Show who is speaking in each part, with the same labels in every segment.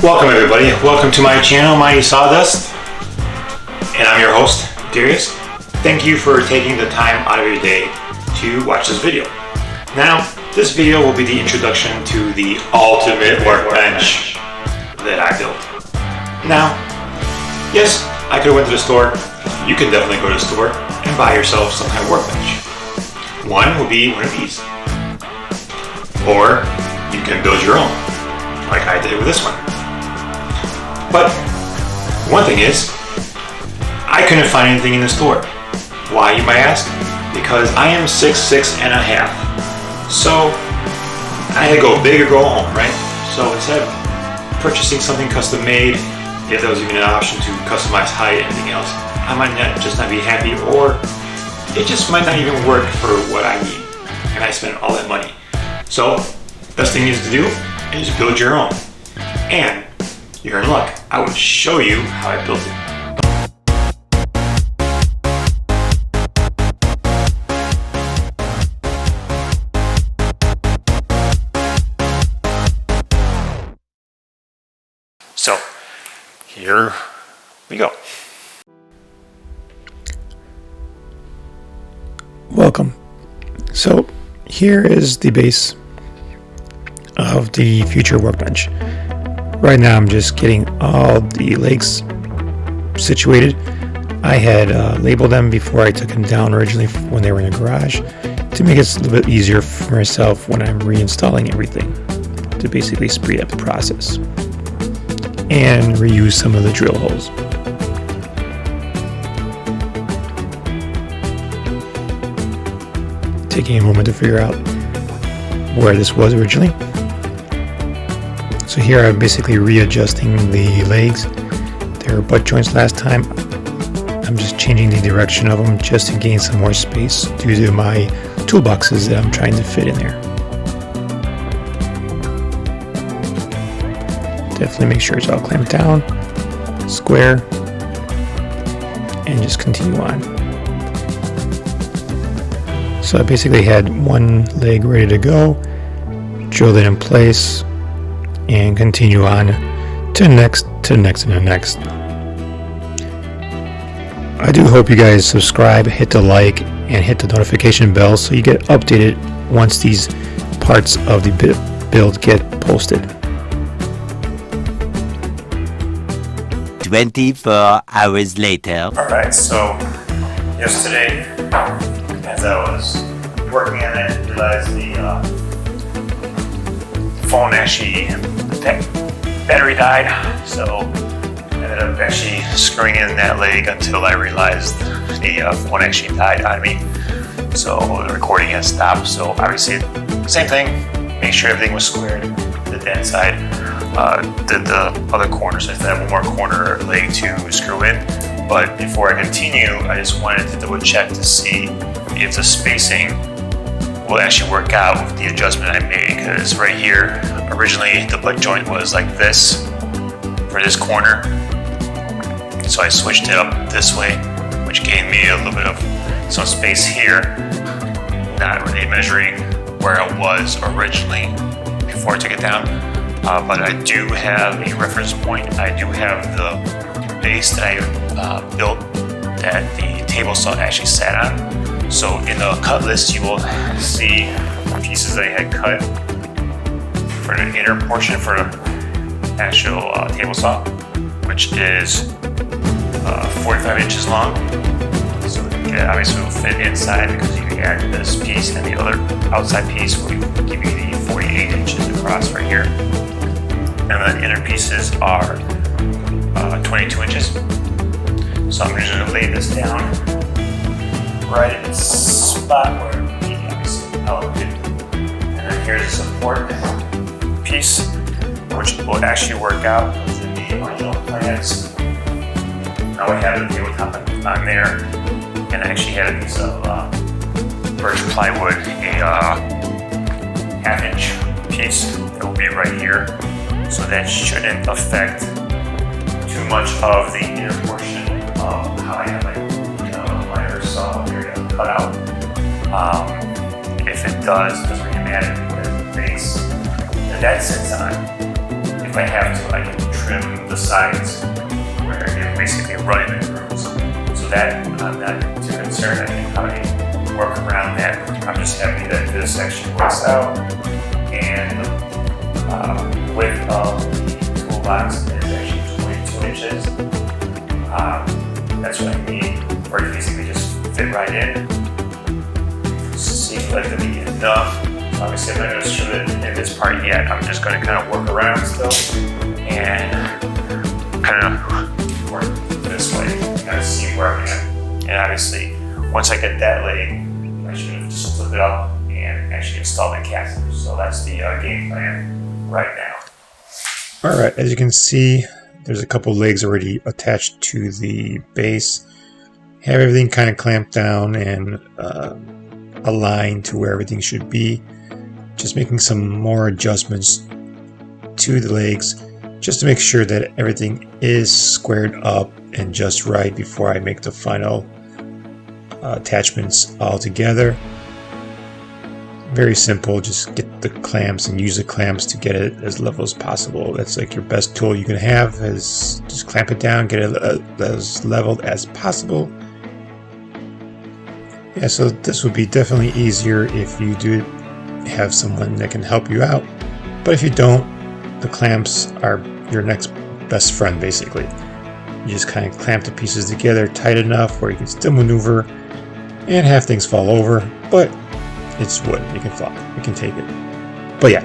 Speaker 1: Welcome everybody, welcome to my channel, Mighty Sawdust, and I'm your host, Darius. Thank you for taking the time out of your day to watch this video. Now, this video will be the introduction to the ultimate workbench that I built. Now, yes, I could have went to the store. You can definitely go to the store and buy yourself some kind of workbench. One will be one of these. Or you can build your own, like I did with this one. But one thing is, I couldn't find anything in the store. Why, you might ask? Because I am 6'6" and a half. So I had to go big or go home, right? So instead of purchasing something custom made, if there was even an option to customize height and anything else, I might just not be happy, or it just might not even work for what I need. And I spent all that money. So best thing is to do is build your own. And you're in luck. I will show you how I built it. So here we go.
Speaker 2: Welcome. So here is the base of the future workbench. Right now I'm just getting all the legs situated. I had labeled them before I took them down originally when they were in the garage, to make it a little bit easier for myself when I'm reinstalling everything, to basically speed up the process and reuse some of the drill holes. Taking a moment to figure out where this was originally. So here I'm basically readjusting the legs. They were butt joints last time. I'm just changing the direction of them just to gain some more space due to my toolboxes that I'm trying to fit in there. Definitely make sure it's all clamped down, square, and just continue on. So I basically had one leg ready to go, drilled it in place, and continue on to the next, and the next. I do hope you guys subscribe, hit the like, and hit the notification bell so you get updated once these parts of the build get posted.
Speaker 3: 24 hours later.
Speaker 1: Alright, so yesterday, as I was working on it, I realized the phone actually, battery died, so I ended up actually screwing in that leg until I realized the phone actually died on me. So the recording has stopped. So obviously, same thing, make sure everything was squared, did that side, did the other corner, so I have one more corner leg to screw in. But before I continue, I just wanted to double check to see if the spacing will actually work out with the adjustment I made, because right here, originally the butt joint was like this for this corner. So I switched it up this way, which gave me a little bit of some space here, not really measuring where I was originally before I took it down. But I do have a reference point. I do have the base that I built that the table saw actually sat on. So in the cut list, you will see pieces I had cut for the inner portion for the actual table saw, which is 45 inches long. So it obviously will fit inside because you add this piece and the other outside piece will give you the 48 inches across right here. And the inner pieces are 22 inches. So I'm just going to lay this down right in the spot where it would be obviously elevated. And then here's a support piece, which will actually work out in the original plans. Now I have the tabletop on there, and I actually had a piece of birch plywood, a half-inch piece that will be right here. So that shouldn't affect too much of the inner portion of how I have my miter saw area cut out. If it does, it doesn't really matter because the base that sits on, if I have to, I can trim the sides where you're basically running the grooves. So that I'm not too concerned. I can probably work around that. I'm just happy that this actually works out. And the width of the toolbox is actually 22 inches. That's what I need, or it basically just fit right in. Seems like to be enough. Obviously, I'm not going to shoot it in this part yet. I'm just going to kind of work around still and kind of work this way, kind of see where I'm at. And obviously, once I get that leg, I should have just flip it up and actually install the caster. So that's the game plan right now.
Speaker 2: All right, as you can see, there's a couple legs already attached to the base. Have everything kind of clamped down and aligned to where everything should be. Just making some more adjustments to the legs just to make sure that everything is squared up and just right before I make the final attachments all together. Very simple, just get the clamps and use the clamps to get it as level as possible. That's like your best tool you can have, is just clamp it down, get it as leveled as possible. Yeah, so this would be definitely easier if you do have someone that can help you out. But if you don't, the clamps are your next best friend basically. You just kind of clamp the pieces together tight enough where you can still maneuver and have things fall over, but it's wood, you can take it. But yeah,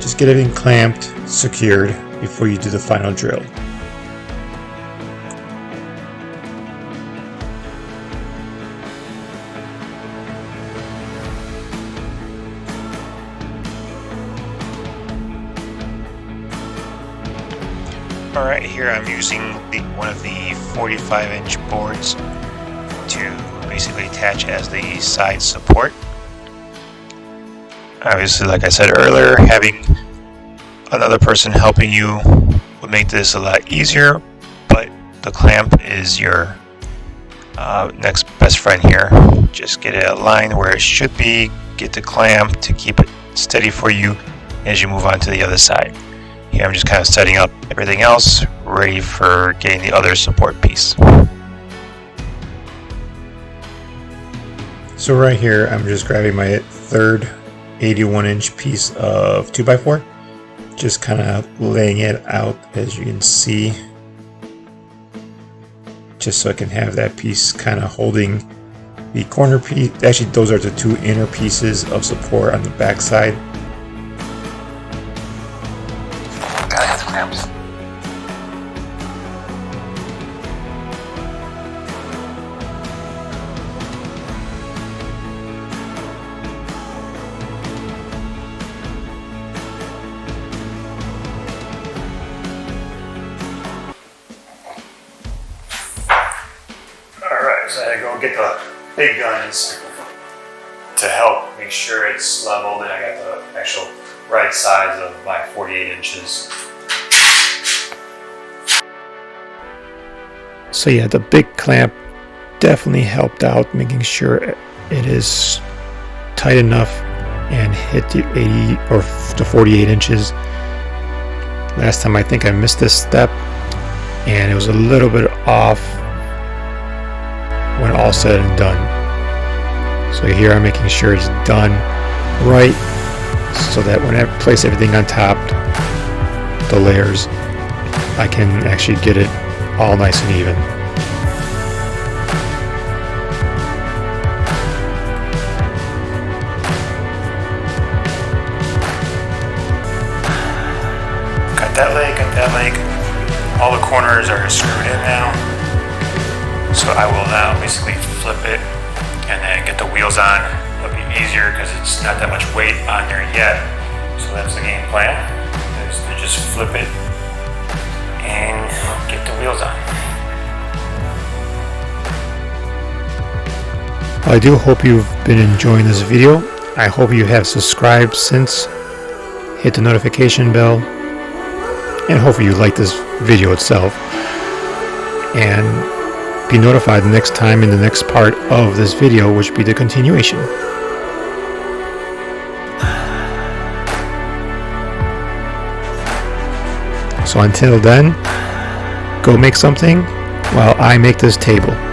Speaker 2: just get everything clamped, secured before you do the final drill.
Speaker 4: Alright, here I'm using one of the 45-inch boards to basically attach as the side support. Obviously, like I said earlier, having another person helping you would make this a lot easier, but the clamp is your next best friend here. Just get it aligned where it should be, get the clamp to keep it steady for you as you move on to the other side. Here I'm just kind of setting up everything else, ready for getting the other support piece.
Speaker 2: So right here, I'm just grabbing my third 81-inch piece of 2x4, just kind of laying it out as you can see, just so I can have that piece kind of holding the corner piece. Actually, those are the two inner pieces of support on the back side.
Speaker 1: Gotta have the clamps. Alright, so I gotta go get the big guns to help make sure it's leveled, and I got the actual right size of my 48 inches.
Speaker 2: So yeah, the big clamp definitely helped out, making sure it is tight enough and hit the 80 or the 48 inches. Last time I think I missed this step and it was a little bit off when all said and done. So here I'm making sure it's done right, so that when I place everything on top, the layers, I can actually get it all nice and even.
Speaker 1: Got that leg. All the corners are screwed in now. So I will now basically flip it and then get the wheels on. It'll be easier because it's not that much weight on there yet. So that's the game plan, is to just flip it and get the wheels on.
Speaker 2: I do hope you've been enjoying this video. I hope you have subscribed since, hit the notification bell, and hopefully you like this video itself, and be notified the next time in the next part of this video, which will be the continuation. So until then, go make something while I make this table.